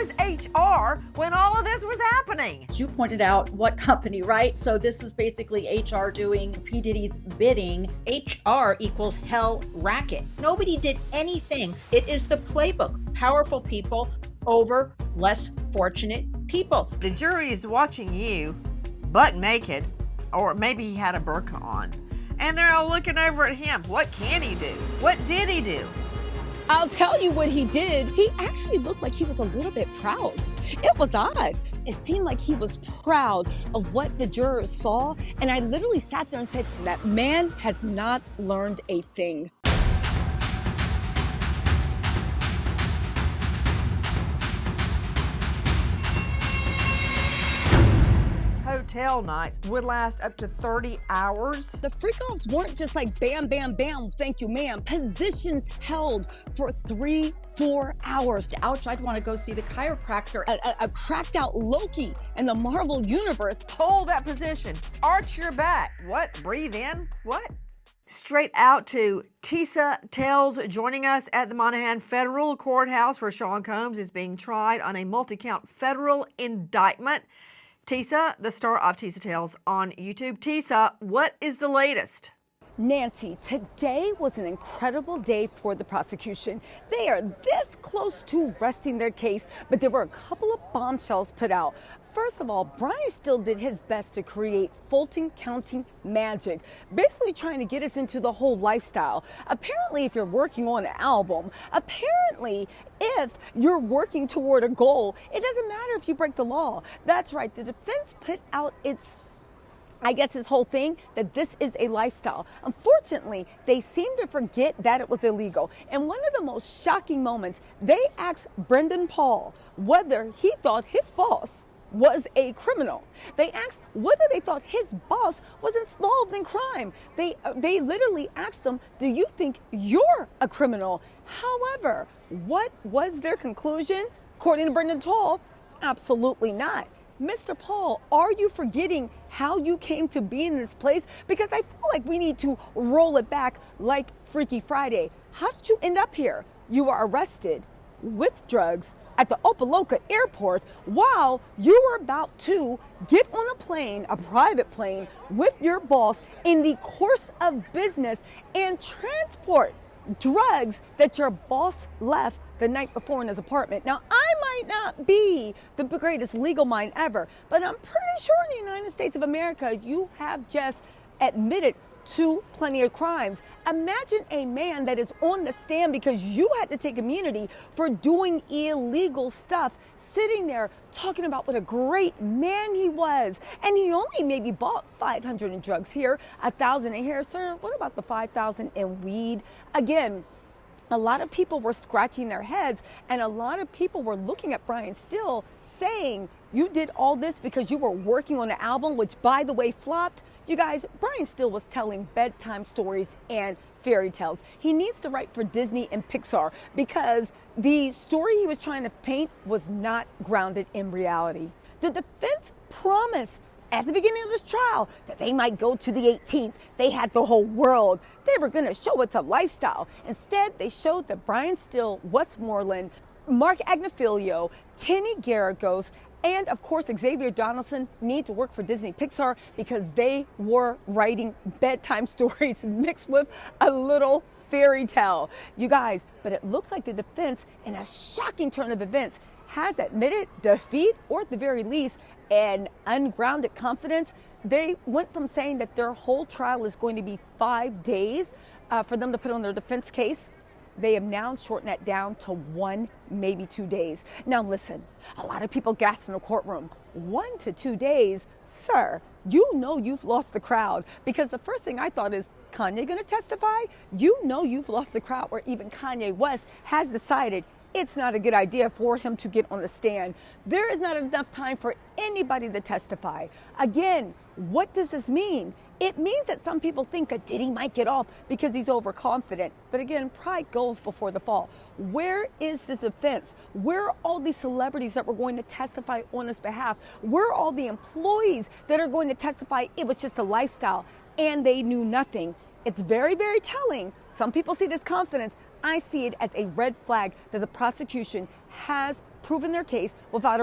was HR when all of this was happening? You pointed out what company, right? So this is basically HR doing P. Diddy's bidding. HR equals hell racket. Nobody did anything. It is the playbook. Powerful people over less fortunate people. The jury is watching you buck naked, or maybe he had a burqa on, and they're all looking over at him. What can he do? What did he do? I'll tell you what he did. He actually looked like he was a little bit proud. It was odd. It seemed like he was proud of what the jurors saw. And I literally sat there and said, that man has not learned a thing. Hotel nights would last up to 30 hours. The freak-offs weren't just like bam, bam, bam, thank you, ma'am. Positions held for 3-4 hours. Ouch, I'd want to go see the chiropractor. A cracked out Loki in the Marvel universe. Hold that position. Arch your back. What? Breathe in? What? Straight out to Tisa Tells joining us at the Monaghan Federal Courthouse where Sean Combs is being tried on a multi-count federal indictment. Tisa, the star of Tisa Tells on YouTube. Tisa, what is the latest? Nancy, today was an incredible day for the prosecution. They are this close to resting their case, but there were a couple of bombshells put out. First of all, Brian still did his best to create Fulton County magic, basically trying to get us into the whole lifestyle. Apparently, if you're working on an album, apparently, if you're working toward a goal, it doesn't matter if you break the law. That's right. The defense put out its whole thing that this is a lifestyle. Unfortunately, they seem to forget that it was illegal. And one of the most shocking moments, they asked Brendan Paul whether he thought his boss was a criminal. They asked whether they thought his boss was involved in crime. They literally asked him, do you think you're a criminal? However, what was their conclusion? According to Brendan Paul, absolutely not. Mr. Paul, are you forgetting how you came to be in this place? Because I feel like we need to roll it back like Freaky Friday. How did you end up here? You were arrested with drugs at the Opa-locka airport while you were about to get on a plane, a private plane, with your boss in the course of business and transport drugs that your boss left the night before in his apartment. Now, I might not be the greatest legal mind ever, but I'm pretty sure in the United States of America, you have just admitted to plenty of crimes. Imagine a man that is on the stand because you had to take immunity for doing illegal stuff, sitting there talking about what a great man he was. And he only maybe bought 500 in drugs here, 1,000 in here. Sir, what about the 5,000 in weed? Again, a lot of people were scratching their heads and a lot of people were looking at Brian Still saying, you did all this because you were working on an album, which by the way flopped. You guys, Brian Still was telling bedtime stories and fairy tales. He needs to write for Disney and Pixar because the story he was trying to paint was not grounded in reality. The defense promised at the beginning of this trial that they might go to the 18th. They had the whole world. They were going to show it's a lifestyle. Instead, they showed that Brian Still, Westmoreland, Mark Agnifilio, Tinny Garagos, and of course, Xavier Donaldson need to work for Disney Pixar because they were writing bedtime stories mixed with a little fairy tale. You guys, but it looks like the defense, in a shocking turn of events, has admitted defeat, or at the very least, an ungrounded confidence. They went from saying that their whole trial is going to be 5 days for them to put on their defense case. They have now shortened that down to 1, maybe 2 days. Now listen, a lot of people gasped in the courtroom. 1 to 2 days? Sir, you know you've lost the crowd, because the first thing I thought is, Kanye gonna testify? You know you've lost the crowd, or even Kanye West has decided it's not a good idea for him to get on the stand. There is not enough time for anybody to testify. Again, what does this mean? It means that some people think that Diddy might get off because he's overconfident. But again, pride goes before the fall. Where is the defense? Where are all these celebrities that were going to testify on his behalf? Where are all the employees that are going to testify it was just a lifestyle and they knew nothing? It's very, very telling. Some people see this confidence. I see it as a red flag that the prosecution has proven their case without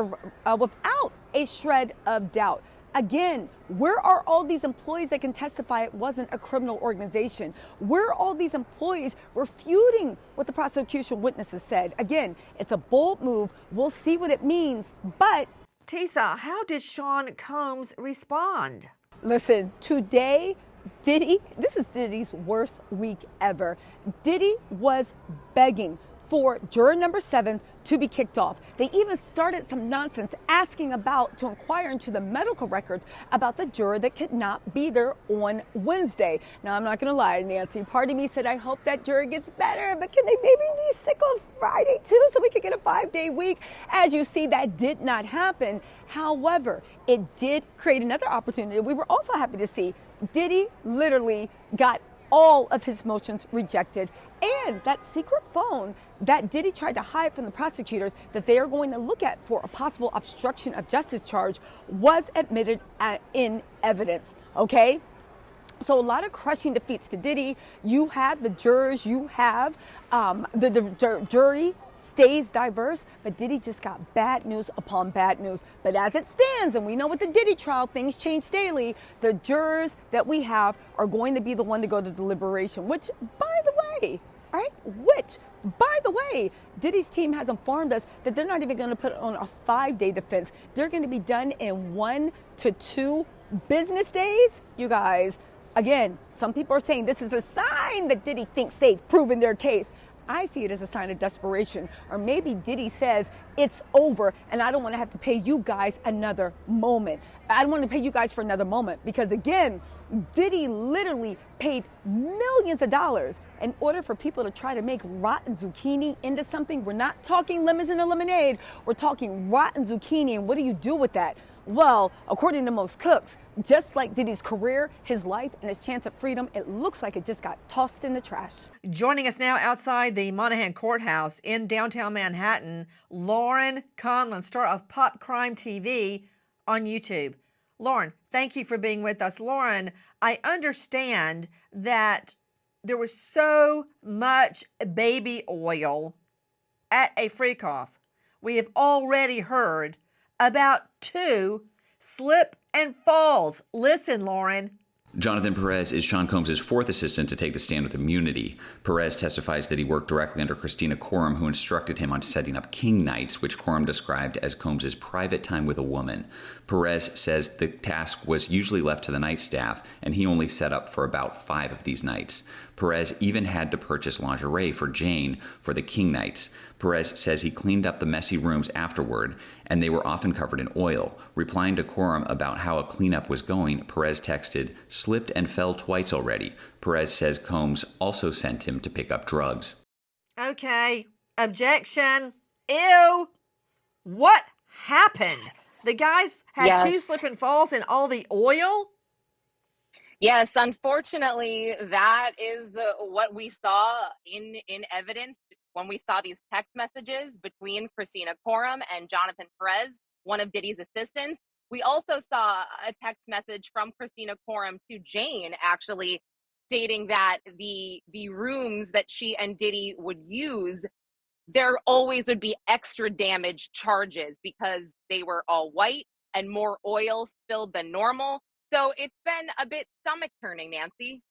a shred of doubt. Again, where are all these employees that can testify it wasn't a criminal organization? Where are all these employees refuting what the prosecution witnesses said? Again, it's a bold move. We'll see what it means. But Tisa, how did Sean Combs respond? listen, today, this is Diddy's worst week ever. Diddy was begging for juror number 7 to be kicked off. They even started some nonsense to inquire into the medical records about the juror that could not be there on Wednesday. Now, I'm not going to lie, Nancy. Part of me said, I hope that juror gets better, but can they maybe be sick on Friday too so we could get a 5-day week? As you see, that did not happen. However, it did create another opportunity. We were also happy to see Diddy literally got all of his motions rejected, and that secret phone that Diddy tried to hide from the prosecutors that they are going to look at for a possible obstruction of justice charge was admitted in evidence, okay? So a lot of crushing defeats to Diddy. You have the jurors, you have the jury stays diverse, but Diddy just got bad news upon bad news. But as it stands, and we know with the Diddy trial, things change daily, the jurors that we have are going to be the one to go to deliberation, which, by the way, Diddy's team has informed us that they're not even going to put on a 5-day defense. They're going to be done in 1 to 2 business days. You guys, again, some people are saying this is a sign that Diddy thinks they've proven their case. I see it as a sign of desperation. Or maybe Diddy says, it's over and I don't want to have to pay you guys another moment. I don't want to pay you guys for another moment because, again, Diddy literally paid millions of dollars in order for people to try to make rotten zucchini into something. We're not talking lemons in a lemonade. We're talking rotten zucchini. And what do you do with that? Well, according to most cooks, just like Diddy's career, his life, and his chance at freedom, it looks like it just got tossed in the trash. Joining us now outside the Monahan Courthouse in downtown Manhattan, Lauren Conlon, star of Pop Crime TV on YouTube. Lauren, thank you for being with us. Lauren, I understand that there was so much baby oil at a freak-off. We have already heard about 2 slip and falls. Listen, Lauren. Jonathan Perez is Sean Combs' 4th assistant to take the stand with immunity. Perez testifies that he worked directly under Christina Coram, who instructed him on setting up king nights, which Coram described as Combs' private time with a woman. Perez says the task was usually left to the night staff, and he only set up for about 5 of these nights. Perez even had to purchase lingerie for Jane for the king nights. Perez says he cleaned up the messy rooms afterward, and they were often covered in oil. Replying to Coram about how a cleanup was going, Perez texted, "Slipped and fell twice already." Perez says Combs also sent him to pick up drugs. Okay, objection. Ew. What happened? The guys had 2 slip and falls and all the oil? Yes, unfortunately, that is what we saw in evidence when we saw these text messages between Christina Coram and Jonathan Perez, one of Diddy's assistants. We also saw a text message from Christina Coram to Jane, actually, stating that the rooms that she and Diddy would use, there always would be extra damage charges because they were all white and more oil spilled than normal. So it's been a bit stomach turning, Nancy.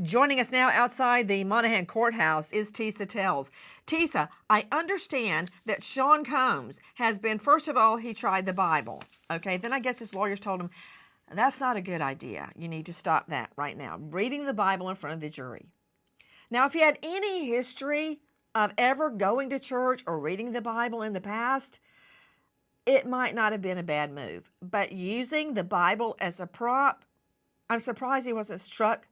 Joining us now outside the Monahan Courthouse is Tisa Tells. Tisa, I understand that Sean Combs has been, first of all, he tried the Bible. Okay, then I guess his lawyers told him, that's not a good idea. You need to stop that right now. Reading the Bible in front of the jury. Now, if he had any history of ever going to church or reading the Bible in the past, it might not have been a bad move. But using the Bible as a prop, I'm surprised he wasn't struck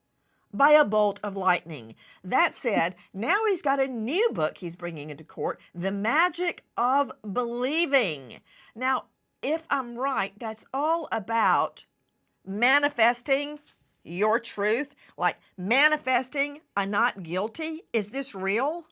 by a bolt of lightning. That said, now he's got a new book he's bringing into court, The Magic of Believing. Now, if I'm right, that's all about manifesting your truth, like manifesting a not guilty. Is this real?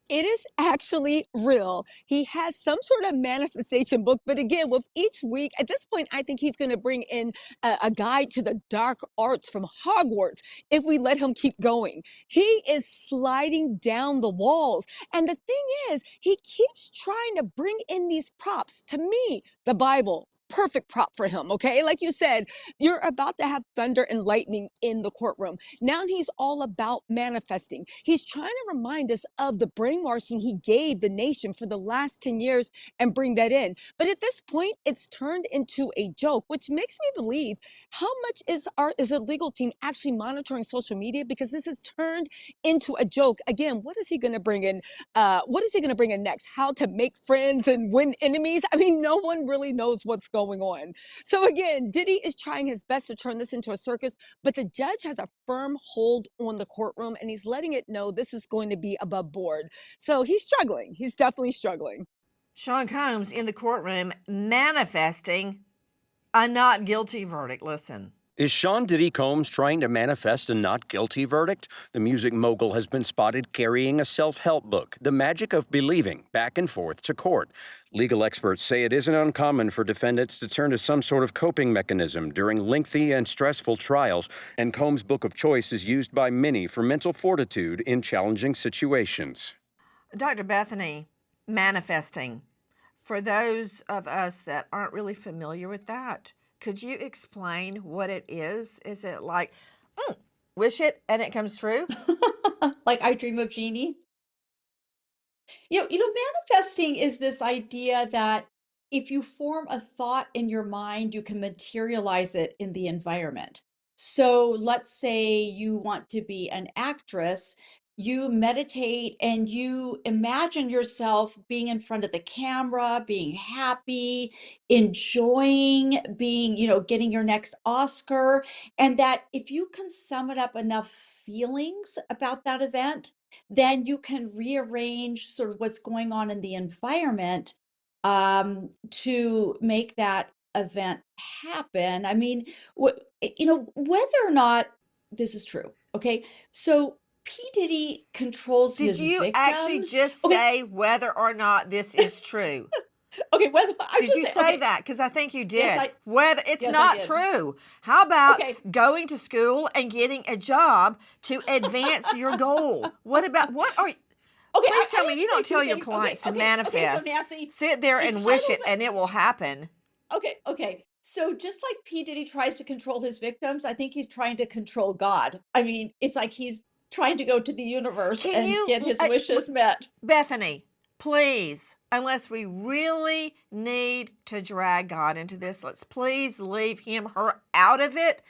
It is actually real. He has some sort of manifestation book, but again, with each week, at this point, I think he's going to bring in a guide to the dark arts from Hogwarts if we let him keep going. He is sliding down the walls. And the thing is, he keeps trying to bring in these props. To me, the Bible, perfect prop for him, okay? Like you said, you're about to have thunder and lightning in the courtroom. Now he's all about manifesting. He's trying to remind us of the brainwashing he gave the nation for the last 10 years and bring that in. But at this point, it's turned into a joke, which makes me believe how much is the legal team actually monitoring social media, because this has turned into a joke. Again, what is he going to bring in? What is he going to bring in next? How to make friends and win enemies? I mean, no one really knows what's going on. So again, Diddy is trying his best to turn this into a circus, but the judge has a firm hold on the courtroom and he's letting it know this is going to be above board. So he's struggling. He's definitely struggling. Sean Combs in the courtroom manifesting a not guilty verdict. Listen. Is Sean Diddy Combs trying to manifest a not guilty verdict? The music mogul has been spotted carrying a self-help book, The Magic of Believing, back and forth to court. Legal experts say it isn't uncommon for defendants to turn to some sort of coping mechanism during lengthy and stressful trials, and Combs' book of choice is used by many for mental fortitude in challenging situations. Dr. Bethany, manifesting. For those of us that aren't really familiar with that, could you explain what it is? Is it like, wish it and it comes true? Like I Dream of Jeannie. Manifesting is this idea that if you form a thought in your mind, you can materialize it in the environment. So let's say you want to be an actress, you meditate and you imagine yourself being in front of the camera, being happy, enjoying being, getting your next Oscar. And that if you can sum it up enough feelings about that event, then you can rearrange sort of what's going on in the environment to make that event happen. I mean, whether or not this is true, okay? So P. Diddy controls Did his you actually victims. just Okay, say whether or not this is true? okay, whether I Did just you say, say okay, that? Because I think you yes, did. Whether it's yes, I not did. true. How about Okay. going to school and getting a job to advance your goal? What are you? Okay, Please tell I me have you to say don't two tell your things. clients Okay, to manifest. so Nancy, Sit there and wish it entitlement. and it will happen. Okay. So just like P. Diddy tries to control his victims, I think he's trying to control God. I mean, it's like he's trying to go to the universe Can and you, get his wishes met. Bethany, please, unless we really need to drag God into this, let's please leave her out of it.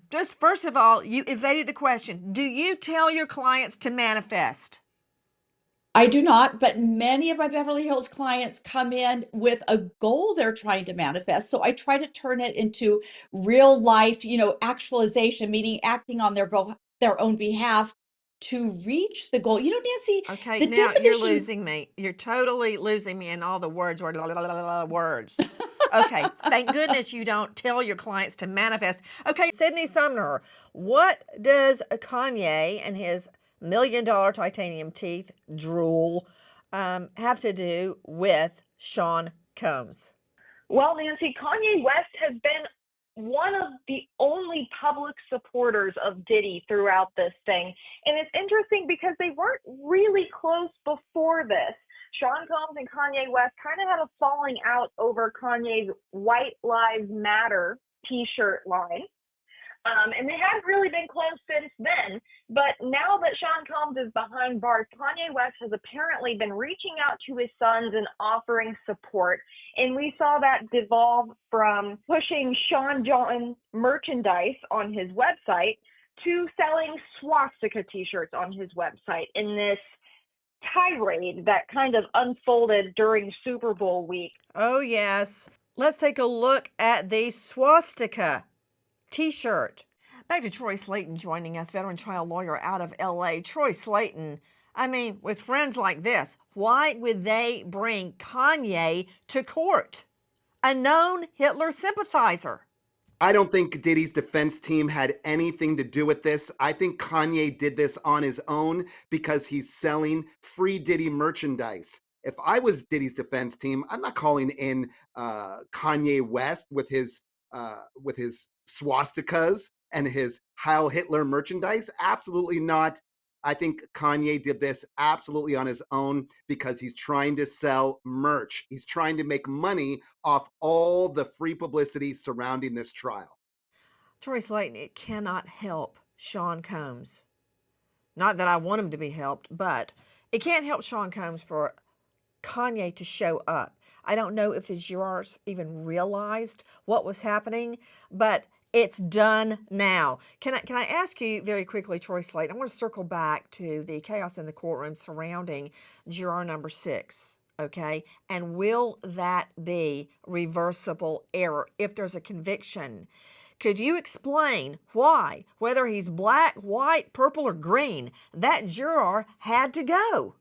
Just first of all, you evaded the question. Do you tell your clients to manifest? I do not, but many of my Beverly Hills clients come in with a goal they're trying to manifest. So I try to turn it into real life, actualization, meaning acting on their own behalf to reach the goal. Nancy, Okay, the now you're definition. losing me. You're totally losing me in all the words, words. Okay, thank goodness you don't tell your clients to manifest. Okay, Sydney Sumner, what does Kanye and his $1 million titanium teeth drool have to do with Sean Combs? Well, Nancy, Kanye West has been one of the only public supporters of Diddy throughout this thing. And it's interesting because they weren't really close before this. Sean Combs and Kanye West kind of had a falling out over Kanye's White Lives Matter t-shirt line. And they haven't really been close since then. But now that Sean Combs is behind bars, Kanye West has apparently been reaching out to his sons and offering support. And we saw that devolve from pushing Sean John merchandise on his website to selling swastika t-shirts on his website in this tirade that kind of unfolded during Super Bowl week. Oh, yes. Let's take a look at the swastika t-shirt. Back to Troy Slayton joining us, veteran trial lawyer out of LA. Troy Slayton, I mean, with friends like this, why would they bring Kanye to court? A known Hitler sympathizer. I don't think Diddy's defense team had anything to do with this. I think Kanye did this on his own because he's selling free Diddy merchandise. If I was Diddy's defense team, I'm not calling in Kanye West with his swastikas and his Heil Hitler merchandise. Absolutely not. I think Kanye did this absolutely on his own because he's trying to sell merch. He's trying to make money off all the free publicity surrounding this trial. Troy Slayton, it cannot help Sean Combs. Not that I want him to be helped, but it can't help Sean Combs for Kanye to show up. I don't know if the jurors even realized what was happening, but it's done now. Can I ask you very quickly, Troy Slate? I want to circle back to the chaos in the courtroom surrounding juror number 6, okay? And will that be reversible error if there's a conviction? Could you explain why, whether he's black, white, purple, or green, that juror had to go?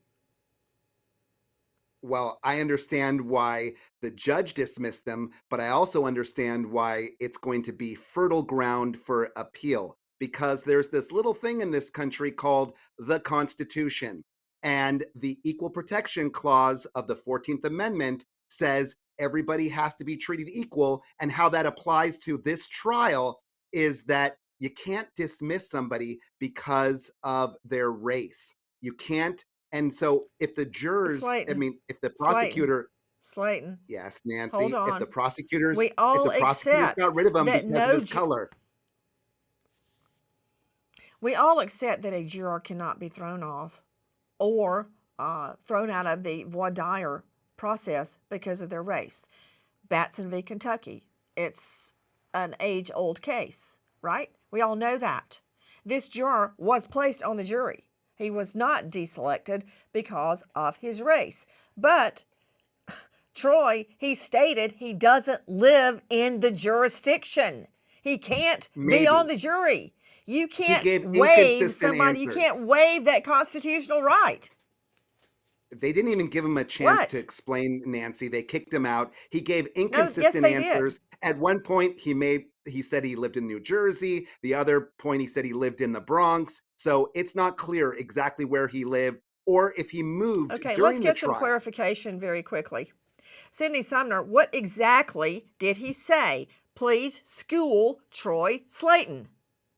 Well, I understand why the judge dismissed them, but I also understand why it's going to be fertile ground for appeal, because there's this little thing in this country called the Constitution. And the Equal Protection Clause of the 14th Amendment says everybody has to be treated equal. And how that applies to this trial is that you can't dismiss somebody because of their race. You can't. And so if the jurors, if the prosecutor, Slayton. Yes, Nancy, Hold on. if the prosecutors accept got rid of him that because of his color. We all accept that a juror cannot be thrown off or thrown out of the voir dire process because of their race. Batson v. Kentucky. It's an age-old case, right? We all know that. This juror was placed on the jury. He was not deselected because of his race. But, Troy, he stated he doesn't live in the jurisdiction. He can't be on the jury. You can't waive somebody. You can't waive that constitutional right. They didn't even give him a chance to explain, Nancy. They kicked him out. He gave inconsistent answers. At one point, he said he lived in New Jersey. The other point, he said he lived in the Bronx. So it's not clear exactly where he lived or if he moved during the trial. Okay, let's get some clarification very quickly. Sydney Sumner, what exactly did he say? Please school Troy Slayton.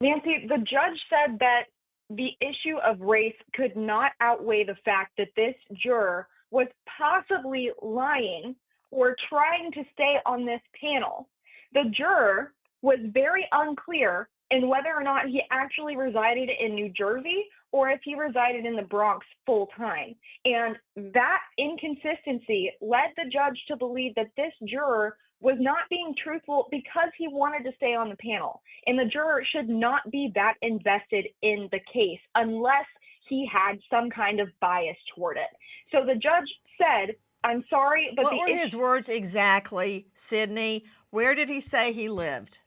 Nancy, the judge said that the issue of race could not outweigh the fact that this juror was possibly lying or trying to stay on this panel. The juror was very unclear in whether or not he actually resided in New Jersey or if he resided in the Bronx full time. And that inconsistency led the judge to believe that this juror was not being truthful because he wanted to stay on the panel. And the juror should not be that invested in the case unless he had some kind of bias toward it. So the judge said, I'm sorry, but what were his words exactly, Sydney? Where did he say he lived?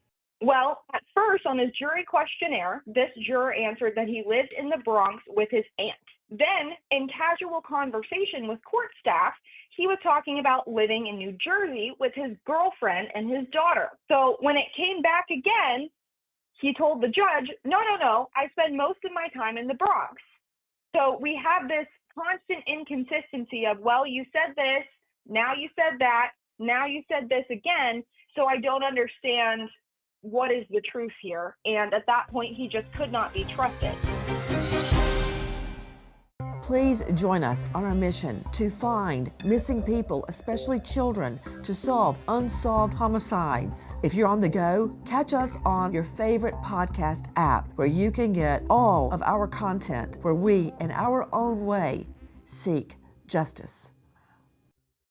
Well, at first on his jury questionnaire, this juror answered that he lived in the Bronx with his aunt. Then, in casual conversation with court staff, he was talking about living in New Jersey with his girlfriend and his daughter. So when it came back again, he told the judge, no, I spend most of my time in the Bronx. So we have this constant inconsistency of, well, you said this, now you said that, now you said this again, so I don't understand what is the truth here. And at that point, he just could not be trusted. Please join us on our mission to find missing people, especially children, to solve unsolved homicides. If you're on the go, catch us on your favorite podcast app where you can get all of our content where we, in our own way, seek justice.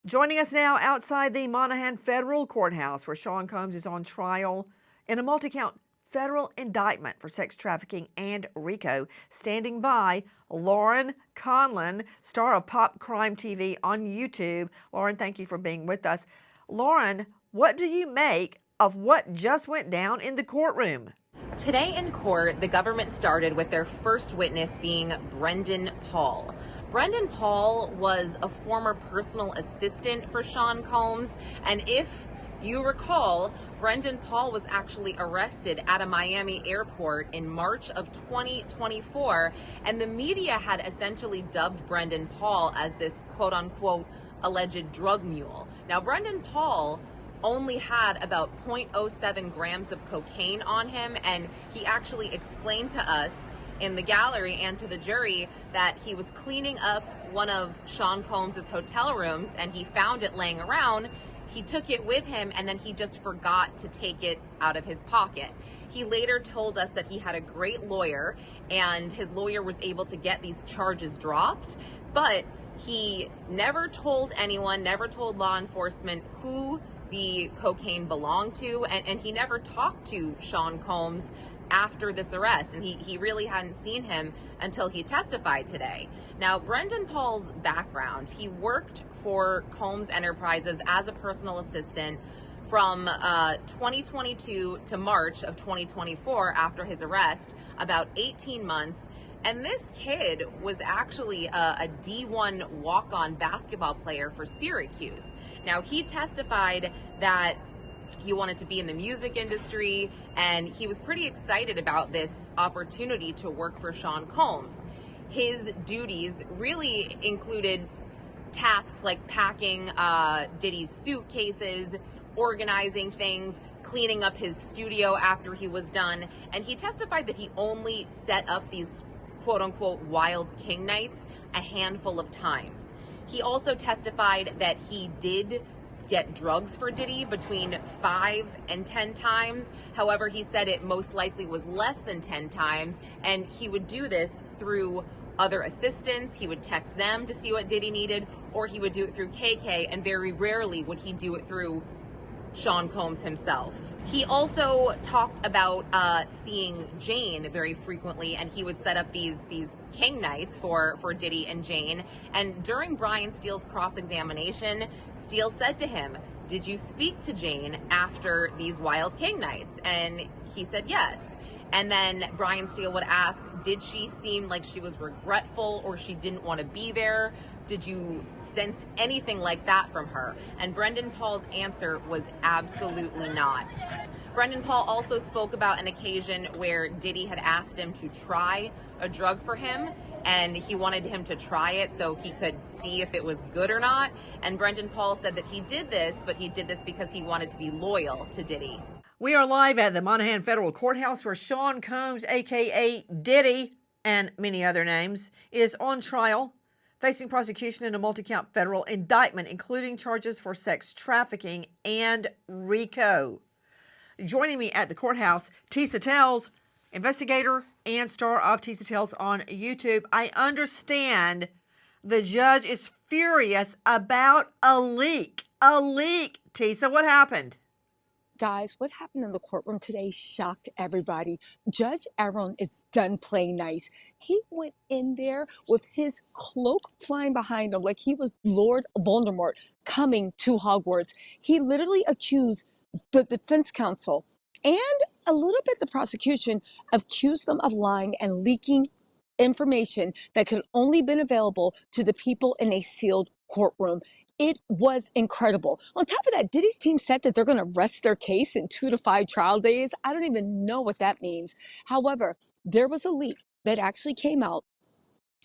Joining us now outside the Monaghan Federal Courthouse where Sean Combs is on trial in a multi-count federal indictment for sex trafficking and RICO. Standing by, Lauren Conlon, star of Pop Crime TV on YouTube. Lauren, thank you for being with us. Lauren, what do you make of what just went down in the courtroom? Today in court, the government started with their first witness being Brendan Paul. Brendan Paul was a former personal assistant for Sean Combs, and if You recall, Brendan Paul was actually arrested at a Miami airport in March of 2024, and the media had essentially dubbed Brendan Paul as this quote-unquote alleged drug mule. Now, Brendan Paul only had about 0.07 grams of cocaine on him, and he actually explained to us in the gallery and to the jury that he was cleaning up one of Sean Combs' hotel rooms and he found it laying around. He took it with him and then he just forgot to take it out of his pocket. He later told us that he had a great lawyer and his lawyer was able to get these charges dropped, but he never told anyone, never told law enforcement who the cocaine belonged to, and he never talked to Sean Combs after this arrest, and he really hadn't seen him until he testified today. Now, Brendan Paul's background, he worked for Combs Enterprises as a personal assistant from 2022 to March of 2024 after his arrest, about 18 months. And this kid was actually a D1 walk-on basketball player for Syracuse. Now, he testified that he wanted to be in the music industry, and he was pretty excited about this opportunity to work for Sean Combs. His duties really included tasks like packing Diddy's suitcases, organizing things, cleaning up his studio after he was done, and he testified that he only set up these quote-unquote wild king nights a handful of times. He also testified that he did get drugs for Diddy between 5 and 10 times. However, he said it most likely was less than 10 times, and he would do this through other assistants. He would text them to see what Diddy needed, or he would do it through KK, and very rarely would he do it through Sean Combs himself. He also talked about seeing Jane very frequently, and he would set up these king nights for Diddy and Jane. And during Brian Steele's cross-examination, Steele said to him, "Did you speak to Jane after these wild king nights?" And he said yes. And then Brian Steele would ask, did she seem like she was regretful or she didn't want to be there? Did you sense anything like that from her? And Brendan Paul's answer was absolutely not. Brendan Paul also spoke about an occasion where Diddy had asked him to try a drug for him, and he wanted him to try it so he could see if it was good or not. And Brendan Paul said that he did this, but he did this because he wanted to be loyal to Diddy. We are live at the Monahan Federal Courthouse where Sean Combs, aka Diddy, and many other names, is on trial, facing prosecution in a multi-count federal indictment, including charges for sex trafficking and RICO. Joining me at the courthouse, Tisa Tells, investigator and star of Tisa Tells on YouTube. I understand the judge is furious about a leak. A leak, Tisa. What happened? Guys, what happened in the courtroom today shocked everybody. Judge Aaron is done playing nice. He went in there with his cloak flying behind him like he was Lord Voldemort coming to Hogwarts. He literally accused the defense counsel and a little bit the prosecution, accused them of lying and leaking information that could only been available to the people in a sealed courtroom. It was incredible. On top of that, Diddy's team said that they're going to rest their case in 2 to 5 trial days. I don't even know what that means. However, there was a leak that actually came out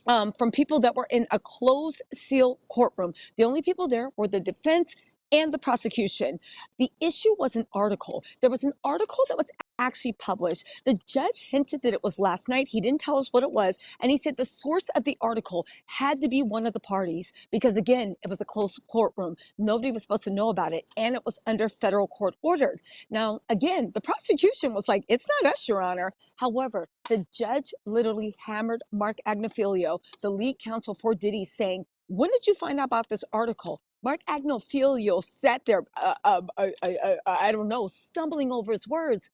from people that were in a closed seal courtroom. The only people there were the defense and the prosecution. The issue was an article. There was an article that was actually published. The judge hinted that it was last night. He didn't tell us what it was. And he said the source of the article had to be one of the parties because, again, it was a closed courtroom. Nobody was supposed to know about it. And it was under federal court ordered. Now, again, the prosecution was like, it's not us, Your Honor. However, the judge literally hammered Mark Agnifilio, the lead counsel for Diddy, saying, when did you find out about this article? Mark Agnifilio sat there, I don't know, stumbling over his words.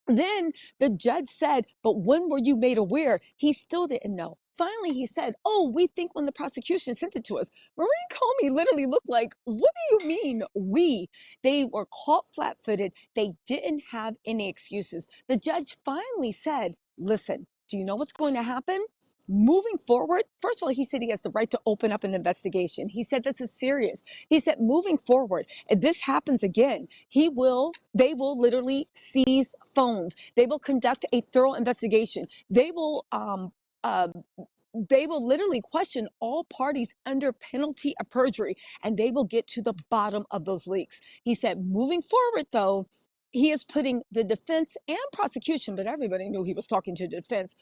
Then the judge said, but when were you made aware? He still didn't know. Finally, he said, oh, we think when the prosecution sent it to us. Maureen Comey literally looked like, what do you mean we? They were caught flat-footed. They didn't have any excuses. The judge finally said, listen, do you know what's going to happen? moving forward, first of all, he said he has the right to open up an investigation. He said this is serious. He said moving forward, if this happens again, they will literally seize phones. They will conduct a thorough investigation. Uh, they will literally question all parties under penalty of perjury, and they will get to the bottom of those leaks. He said, moving forward, though, he is putting the defense and prosecution, but everybody knew he was talking to the defense,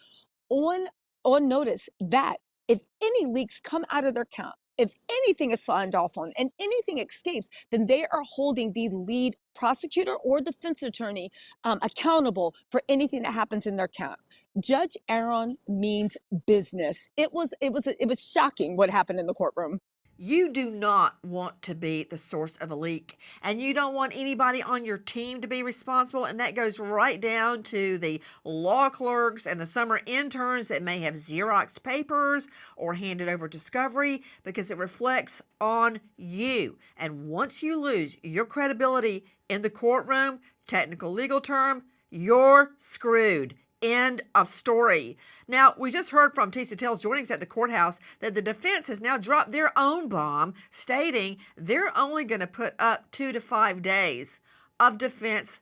on notice that if any leaks come out of their account, if anything is signed off on and anything escapes, then they are holding the lead prosecutor or defense attorney accountable for anything that happens in their account. Judge Aaron means business. It was shocking what happened in the courtroom. You do not want to be the source of a leak, and you don't want anybody on your team to be responsible. And that goes right down to the law clerks and the summer interns that may have Xeroxed papers or handed over discovery, because it reflects on you. And once you lose your credibility in the courtroom, technical legal term, you're screwed. End of story. Now, we just heard from Tisa Tells joining us at the courthouse that the defense has now dropped their own bomb, stating they're only going to put up 2 to 5 days of defense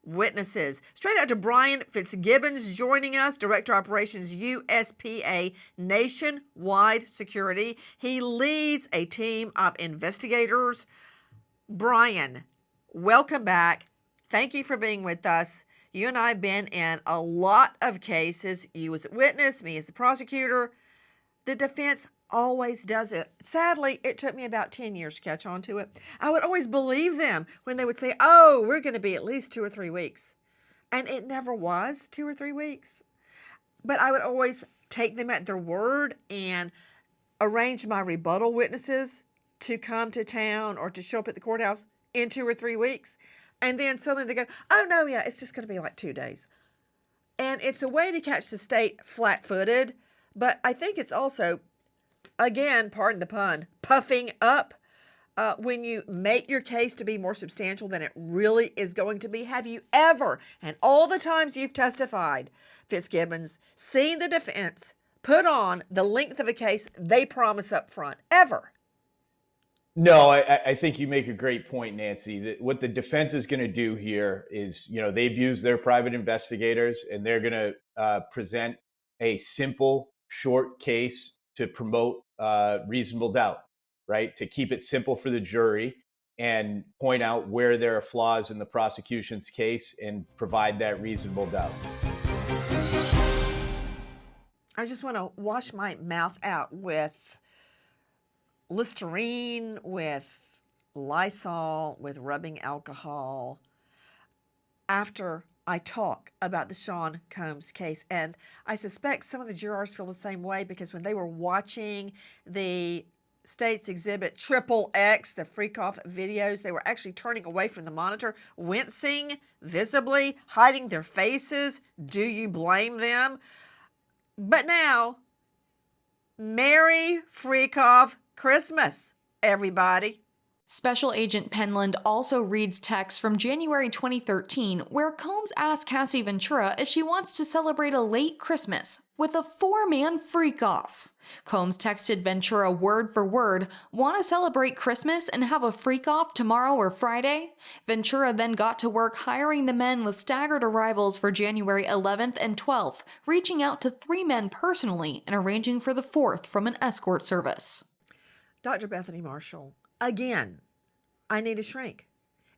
witnesses. Straight out to Brian Fitzgibbons joining us, Director Operations USPA Nationwide Security. He leads a team of investigators. Brian, welcome back. Thank you for being with us. You and I have been in a lot of cases. You as a witness, me as the prosecutor. The defense always does it. Sadly, it took me about 10 years to catch on to it. I would always believe them when they would say, oh, we're going to be at least 2 or 3 weeks. And it never was 2 or 3 weeks. But I would always take them at their word and arrange my rebuttal witnesses to come to town or to show up at the courthouse in 2 or 3 weeks. And then suddenly they go, oh, no, yeah, it's just going to be like 2 days. And it's a way to catch the state flat-footed. But I think it's also, again, pardon the pun, puffing up when you make your case to be more substantial than it really is going to be. Have you ever, and all the times you've testified, Fitzgibbons, seen the defense put on the length of a case they promise up front? Ever? No, I think you make a great point, Nancy. That what the defense is going to do here is, they've used their private investigators, and they're going to present a simple, short case to promote reasonable doubt, right? To keep it simple for the jury and point out where there are flaws in the prosecution's case and provide that reasonable doubt. I just want to wash my mouth out with Listerine, with Lysol, with rubbing alcohol after I talk about the Sean Combs case. And I suspect some of the jurors feel the same way, because when they were watching the state's exhibit XXX, the freak-off videos, they were actually turning away from the monitor, wincing visibly, hiding their faces. Do you blame them? But now, Merry Freak-Off Christmas, everybody. Special Agent Penland also reads texts from January 2013 where Combs asked Cassie Ventura if she wants to celebrate a late Christmas with a 4-man freak-off. Combs texted Ventura word for word, "Want to celebrate Christmas and have a freak-off tomorrow or Friday?" Ventura then got to work hiring the men with staggered arrivals for January 11th and 12th, reaching out to 3 men personally and arranging for the 4th from an escort service. Dr. Bethany Marshall, again, I need a shrink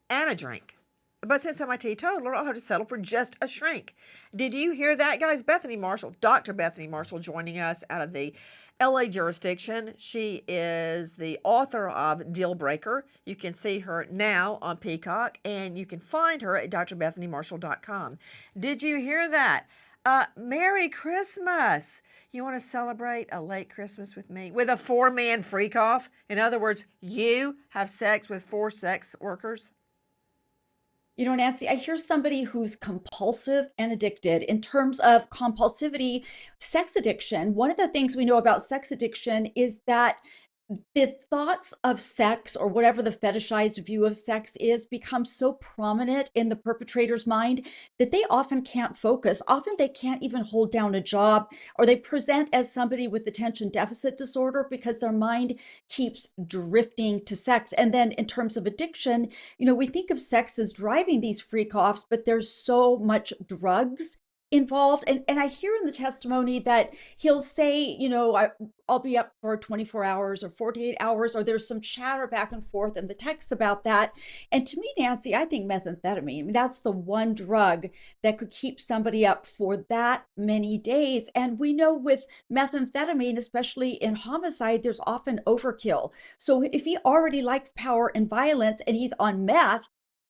and a drink. But since I'm a teetotaler, I'll have to settle for just a shrink. Did you hear that, guys? Bethany Marshall, Dr. Bethany Marshall, joining us out of the LA jurisdiction. She is the author of Deal Breaker. You can see her now on Peacock, and you can find her at drbethanymarshall.com. Did you hear that? Merry Christmas. You want to celebrate a late Christmas with me? With a 4-man freak-off? In other words, you have sex with 4 sex workers? Nancy, I hear somebody who's compulsive and addicted. In terms of compulsivity, sex addiction, one of the things we know about sex addiction is that the thoughts of sex or whatever the fetishized view of sex is become so prominent in the perpetrator's mind that they often can't focus. Often they can't even hold down a job, or they present as somebody with attention deficit disorder because their mind keeps drifting to sex. And then in terms of addiction, we think of sex as driving these freak offs, but there's so much drugs involved. And I hear in the testimony that he'll say, I'll be up for 24 hours or 48 hours, or there's some chatter back and forth in the text about that. And to me, Nancy, I think methamphetamine, I mean, that's the one drug that could keep somebody up for that many days. And we know with methamphetamine, especially in homicide, there's often overkill. So if he already likes power and violence and he's on meth,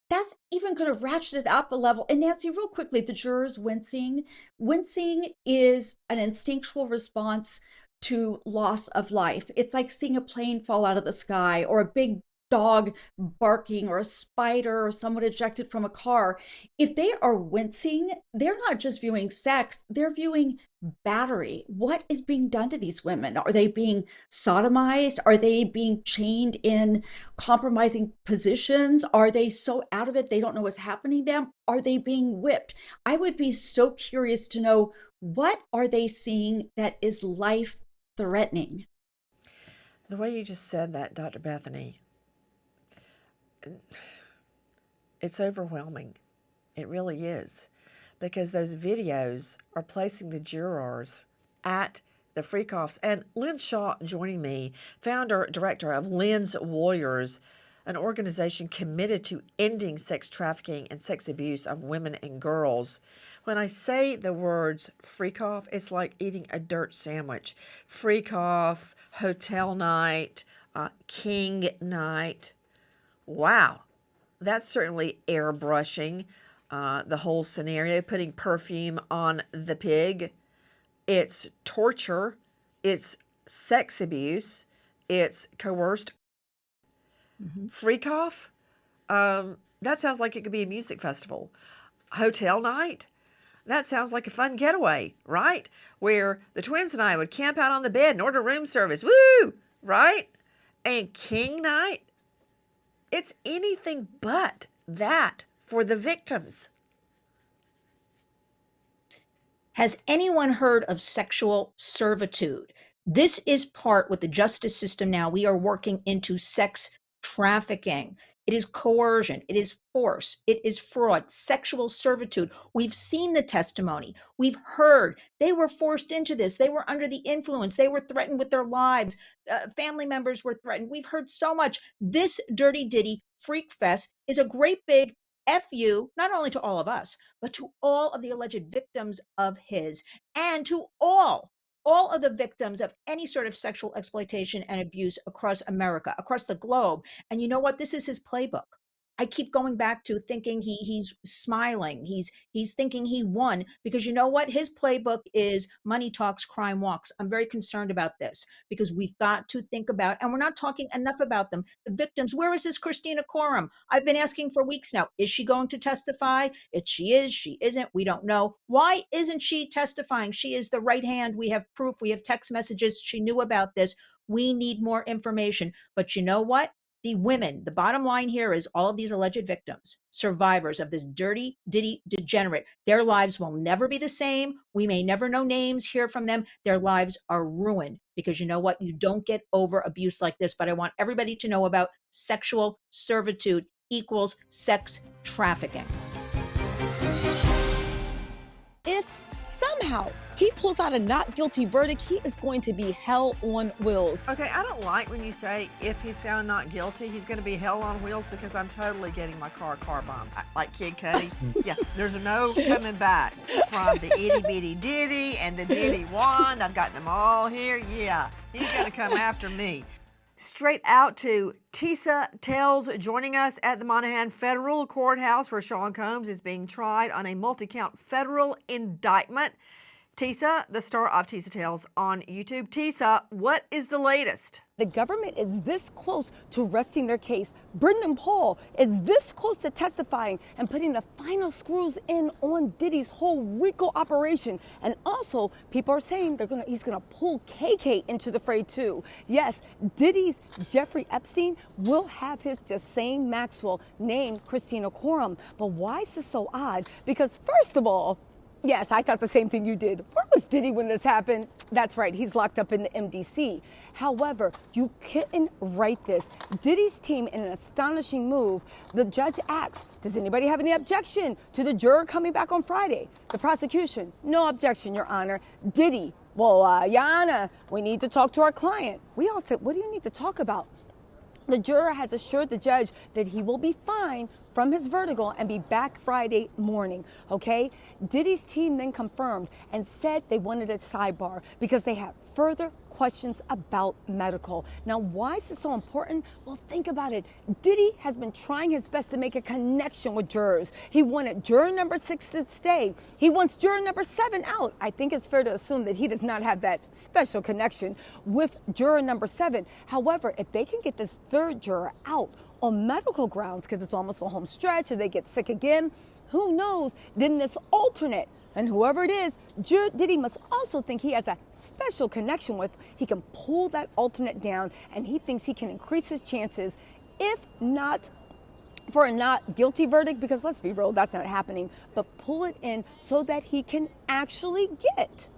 that's even going to ratchet it up a level. And Nancy, real quickly, the jurors wincing. Wincing is an instinctual response to loss of life. It's like seeing a plane fall out of the sky, or a big dog barking, or a spider, or someone ejected from a car. If they are wincing, they're not just viewing sex, they're viewing battery. What is being done to these women? Are they being sodomized? Are they being chained in compromising positions? Are they so out of it they don't know what's happening to them? Are they being whipped? I would be so curious to know, what are they seeing that is life threatening? The way you just said that, Dr. Bethany, it's overwhelming. It really is. Because those videos are placing the jurors at the freak-offs. And Lynn Shaw joining me, founder, director of Lynn's Warriors, an organization committed to ending sex trafficking and sex abuse of women and girls. When I say the words freak-off, it's like eating a dirt sandwich. Freak-off, hotel night, king night. Wow, that's certainly airbrushing the whole scenario, putting perfume on the pig. It's torture. It's sex abuse. It's coerced. Freak off. That sounds like it could be a music festival. Hotel night. That sounds like a fun getaway, right? Where the twins and I would camp out on the bed and order room service. Woo! Right? And king night. It's anything but that for the victims. Has anyone heard of sexual servitude? This is part with the justice system now. We are working into sex trafficking. It is coercion. It is force. It is fraud, sexual servitude. We've seen the testimony. We've heard they were forced into this. They were under the influence. They were threatened with their lives. Family members were threatened. We've heard so much. This Dirty Diddy Freak Fest is a great big FU, not only to all of us, but to all of the alleged victims of his, and to all of the victims of any sort of sexual exploitation and abuse across America, across the globe. And you know what? This is his playbook. I keep going back to thinking he's smiling. He's thinking he won, because you know what? His playbook is money talks, crime walks. I'm very concerned about this, because we've got to think about, and we're not talking enough about them, the victims. Where is this Christina Coram? I've been asking for weeks now. Is she going to testify? If she is, she isn't. We don't know. Why isn't she testifying? She is the right hand. We have proof. We have text messages. She knew about this. We need more information. But you know what? The women, the bottom line here is all of these alleged victims, survivors of this dirty Diddy degenerate, their lives will never be the same. We may never know names, hear from them. Their lives are ruined, because you know what? You don't get over abuse like this. But I want everybody to know about sexual servitude equals sex trafficking. If somehow he pulls out a not guilty verdict, he is going to be hell on wheels. Okay, I don't like when you say if he's found not guilty, he's going to be hell on wheels, because I'm totally getting my car bombed. Like Kid Cudi. Yeah, there's no coming back from the itty bitty Diddy and the Diddy wand. I've got them all here. Yeah, he's going to come after me. Straight out to Tisa Tells joining us at the Monahan Federal Courthouse, where Sean Combs is being tried on a multi-count federal indictment. Tisa, the star of Tisa Tales on YouTube. Tisa, what is the latest? The government is this close to resting their case. Brendan Paul is this close to testifying and putting the final screws in on Diddy's whole RICO operation. And also, people are saying he's gonna pull KK into the fray too. Yes, Diddy's Jeffrey Epstein will have his Jessane Maxwell named Christina Coram. But why is this so odd? Because first of all, yes, I thought the same thing you did. Where was Diddy when this happened? That's right, he's locked up in the MDC. However, you couldn't write this. Diddy's team, in an astonishing move, the judge asks, does anybody have any objection to the juror coming back on Friday? The prosecution, no objection, Your Honor. Diddy, well, Your Honor, we need to talk to our client. We all said, what do you need to talk about? The juror has assured the judge that he will be fine from his vertigo and be back Friday morning, okay? Diddy's team then confirmed and said they wanted a sidebar because they had further questions about medical. Now, why is this so important? Well, think about it. Diddy has been trying his best to make a connection with jurors. He wanted juror number 6 to stay. He wants juror number 7 out. I think it's fair to assume that he does not have that special connection with juror number 7. However, if they can get this third juror out on medical grounds, because it's almost a home stretch, or they get sick again, who knows, then this alternate, and whoever it is, Diddy must also think he has a special connection with, he can pull that alternate down, and he thinks he can increase his chances, if not for a not guilty verdict, because let's be real, that's not happening, but pull it in so that he can actually get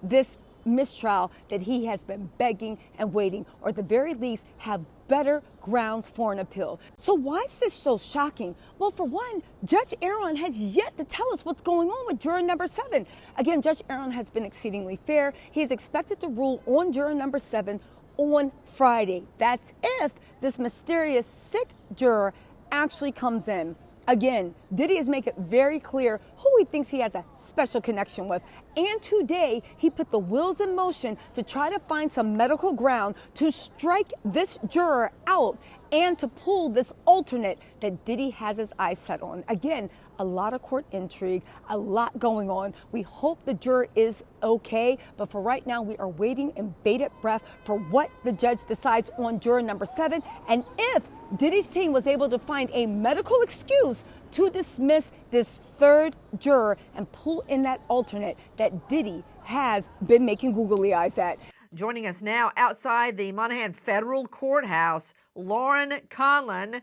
this mistrial that he has been begging and waiting, or at the very least have better grounds for an appeal. So why is this so shocking? Well, for one, Judge Aaron has yet to tell us what's going on with juror number 7. Again, Judge Aaron has been exceedingly fair. He is expected to rule on juror number 7 on Friday. That's if this mysterious sick juror actually comes in. Again, Diddy has made it very clear who he thinks he has a special connection with. And today, he put the wheels in motion to try to find some medical ground to strike this juror out and to pull this alternate that Diddy has his eyes set on. Again, a lot of court intrigue, a lot going on. We hope the juror is okay, but for right now, we are waiting in bated breath for what the judge decides on juror number 7. And if Diddy's team was able to find a medical excuse to dismiss this third juror and pull in that alternate that Diddy has been making googly eyes at. Joining us now outside the Monahan Federal Courthouse, Lauren Conlon,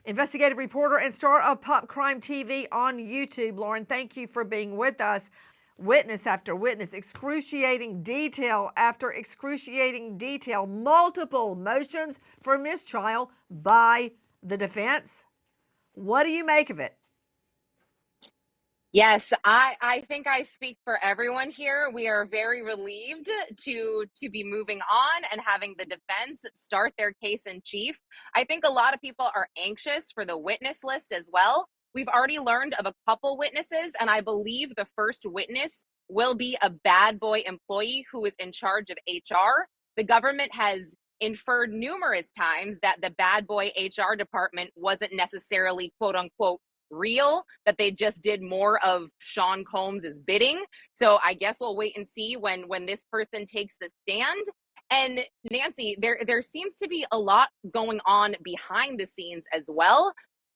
investigative reporter and star of Pop Crime TV on YouTube. Lauren, thank you for being with us. Witness after witness, excruciating detail after excruciating detail, multiple motions for mistrial by the defense. What do you make of it? Yes, I think I speak for everyone here. We are very relieved to be moving on and having the defense start their case in chief. I think a lot of people are anxious for the witness list as well. We've already learned of a couple witnesses, and I believe the first witness will be a bad boy employee who is in charge of HR. The government has inferred numerous times that the bad boy HR department wasn't necessarily quote unquote real, that they just did more of Sean Combs's bidding. So I guess we'll wait and see when this person takes the stand. And Nancy, there seems to be a lot going on behind the scenes as well.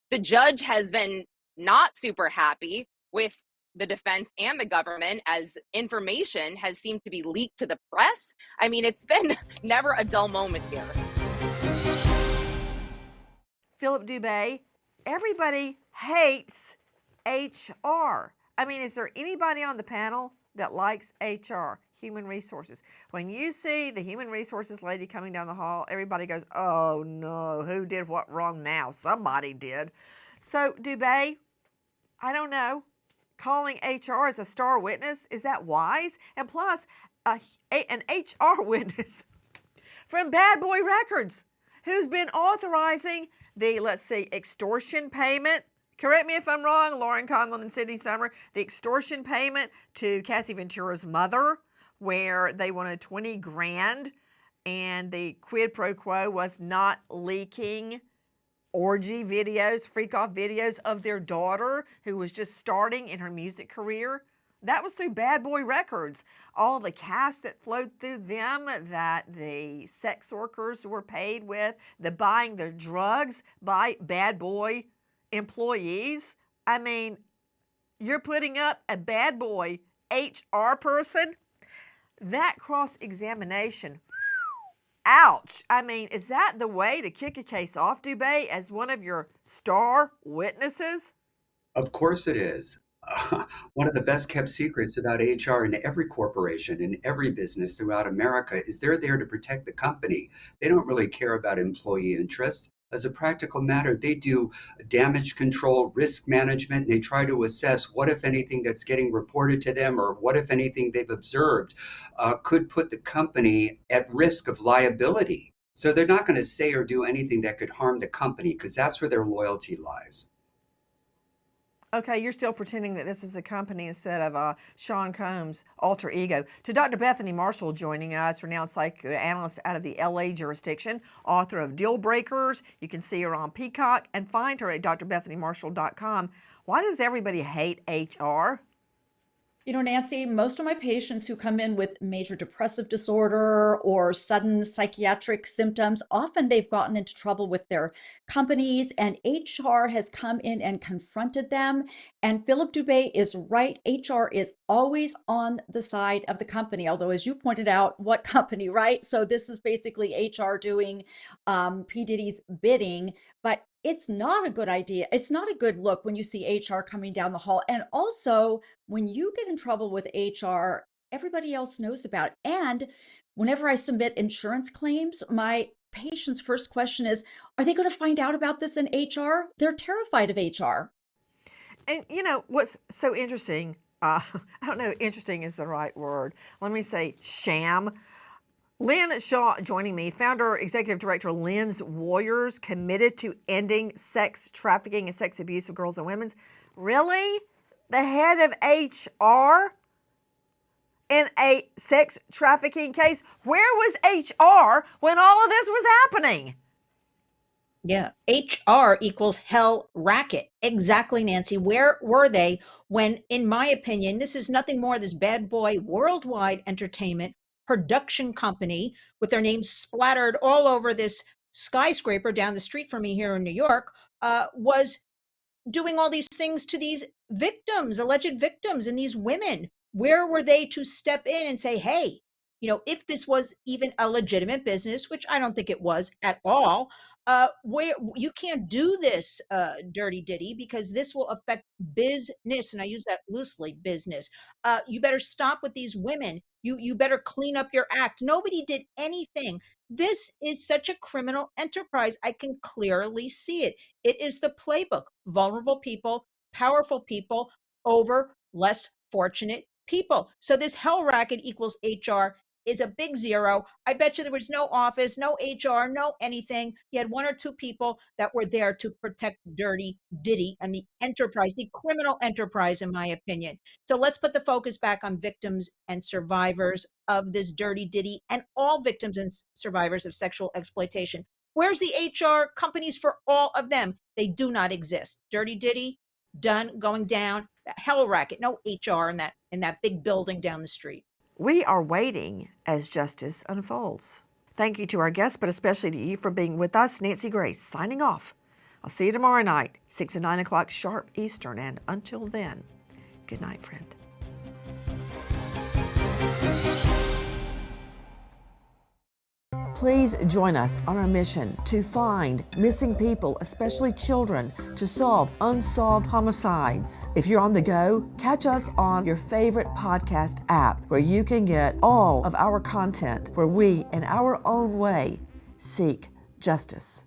The judge has been not super happy with the defense and the government, as information has seemed to be leaked to the press. I mean, it's been never a dull moment here. Philip Dubé, everybody hates HR. I mean, is there anybody on the panel that likes HR, human resources? When you see the human resources lady coming down the hall, everybody goes, oh no, who did what wrong now? Somebody did. So Dubé, I don't know, calling HR as a star witness, is that wise? And plus, an HR witness from Bad Boy Records, who's been authorizing the, let's see, extortion payment. Correct me if I'm wrong, Lauren Conlon and Sydney Summer, the extortion payment to Cassie Ventura's mother, where they wanted 20 grand, and the quid pro quo was not leaking orgy videos, freak-off videos of their daughter, who was just starting in her music career. That was through Bad Boy Records. All the cash that flowed through them, that the sex workers were paid with, the buying the drugs by Bad Boy employees. I mean, you're putting up a Bad Boy HR person? That cross-examination, ouch. I mean, is that the way to kick a case off, Dubé, as one of your star witnesses? Of course it is. One of the best kept secrets about HR in every corporation, in every business throughout America, is they're there to protect the company. They don't really care about employee interests. As a practical matter, they do damage control, risk management, and they try to assess what, if anything, that's getting reported to them or what, if anything, they've observed could put the company at risk of liability. So they're not going to say or do anything that could harm the company because that's where their loyalty lies. Okay, you're still pretending that this is a company instead of Sean Combs' alter ego. To Dr. Bethany Marshall joining us, renowned psychoanalyst out of the LA jurisdiction, author of Deal Breakers. You can see her on Peacock and find her at drbethanymarshall.com. Why does everybody hate HR? You know, Nancy, most of my patients who come in with major depressive disorder or sudden psychiatric symptoms, often they've gotten into trouble with their companies and HR has come in and confronted them. And Philip Dubé is right. HR is always on the side of the company. Although, as you pointed out, what company, right? So this is basically HR doing P. Diddy's bidding, but it's not a good idea. It's not a good look when you see HR coming down the hall. And also, when you get in trouble with HR, everybody else knows about it. And whenever I submit insurance claims, my patient's first question is, are they going to find out about this in HR? They're terrified of HR. And you know, what's so interesting, I don't know, interesting is the right word. Let me say sham. Lynn Shaw joining me, founder, executive director, Lynn's Warriors, committed to ending sex trafficking and sex abuse of girls and women. Really? The head of HR in a sex trafficking case? Where was HR when all of this was happening? Yeah, HR equals hell racket. Exactly, Nancy. Where were they when, in my opinion, this is nothing more this bad boy worldwide entertainment production company with their names splattered all over this skyscraper down the street from me here in New York, was doing all these things to these victims, alleged victims, and these women. Where were they to step in and say, hey, you know, if this was even a legitimate business, which I don't think it was at all, where you can't do this, dirty Diddy, because this will affect business, and I use that loosely, business. You better stop with these women. You better clean up your act. Nobody did anything. This is such a criminal enterprise. I can clearly see it. It is the playbook: vulnerable people, powerful people over less fortunate people. So this hell racket equals HR is a big zero. I bet you there was no office, no HR, no anything. You had one or two people that were there to protect dirty Diddy and the enterprise, the criminal enterprise, in my opinion. So let's put the focus back on victims and survivors of this dirty Diddy and all victims and survivors of sexual exploitation. Where's the HR companies for all of them? They do not exist. Dirty Diddy, done, going down. Hell racket, no HR in that big building down the street. We are waiting as justice unfolds. Thank you to our guests, but especially to you for being with us. Nancy Grace signing off. I'll see you tomorrow night, 6 and 9 o'clock sharp Eastern. And until then, good night, friend. Please join us on our mission to find missing people, especially children, to solve unsolved homicides. If you're on the go, catch us on your favorite podcast app where you can get all of our content where we, in our own way, seek justice.